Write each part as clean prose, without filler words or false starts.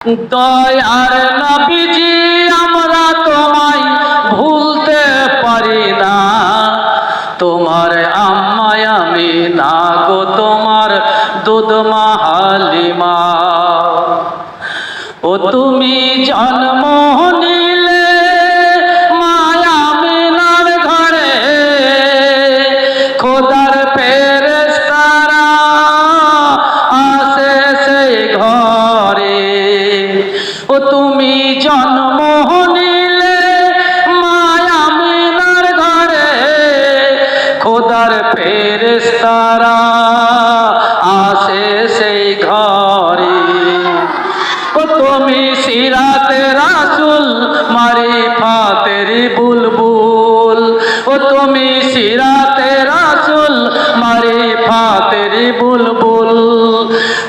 দয়ার নবীজি আমরা তোমায় ভুলতে পারি না, তোমার আম্মায় আমি না গো তোমার দুধ মা হালিমা। ও তুমি জন্ম নিলে মায়া মিনার ঘরে, খোদার ফেরেশতারা আসে সেই ঘরে। ও তুমি জন্ম নিলে মায়া মিনার ঘরে, খোদার ফেরেশতারা আসে সেই ঘরে। ও তুমি সিরাতে রাসূল মারিফাতের বুলবুল, ও তুমি সিরাতে রাসূল মারিফাতের বুলবুল।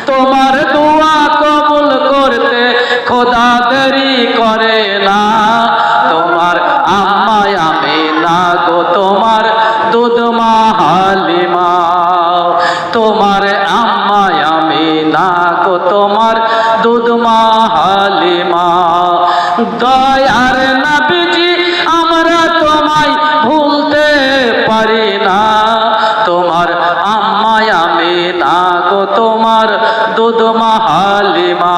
তোমার দোয়া কবুল করতে খোদা দেরি করে না, তোমার আম্মায় আমিনা গো তোমার দুধ মা হালিমা। তোমার আম্মায় আমিনা গো তোমার দুধ মা হালিমা। দয়ার নবীজি আমরা তোমায় ভুলতে পারি না, তোমার আম্মায় আমিনা গো তোমার দুধ মা হালিমা।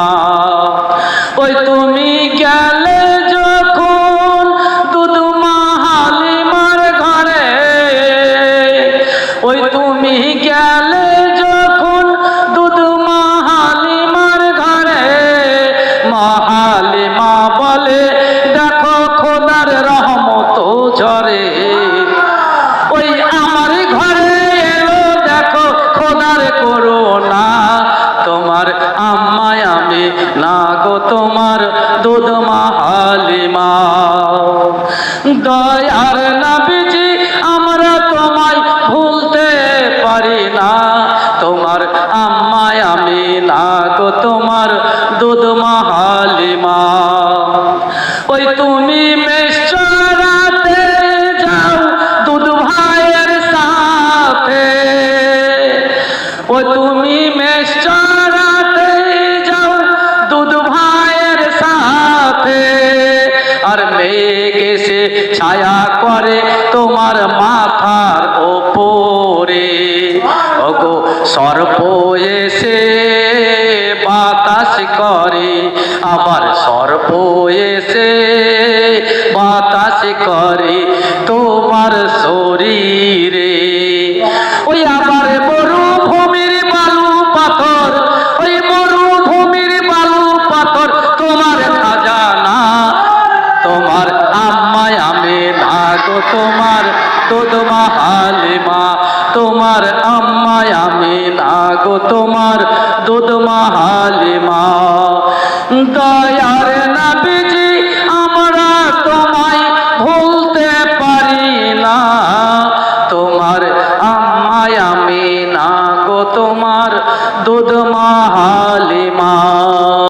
ওই তুমি গেলে যখন দুধ মা হালিমার ঘরে, ওই তুমি গেলে যখন দুধ মা হালিমার ঘরে, মা হালিমা বলে দেখো খোদার রহমত ঝরে। ওই আমার ঘরে এলো দেখো খোদার করুণা, তোমার আম্মায় আমি না গো তোমার দুধ মা হালিমা। দয়ার নবীজি আমরা তোমায় ভুলতে পারি না, তোমার আম্মায় আমি না গো তোমার দুধ মা হালিমা। ওই তুমি মেষ চরাতে যাও দুধ ভাইয়ের সাথে, ওই তুমি মেষ চরাতে যাও দুধ ভাইয়ের সাথে। আর মেঘ এসে ছায়া করে তোমার মাথার ওপরে, ওগো সর্প এসে বাতাস করে, আবার সর্প এসে বাতাস করে তোমার শরীরে। ওই আবার মরুভূমির বালু পাথর, ওই মরুভূমির বালু পাথর তোমার খাজানা, তোমার আম্মায় আমিনা গো তোমার দুধ মা হালিমা। তোমার আম্মায় আমিনা গো তোমার দুধ মা হালিমা।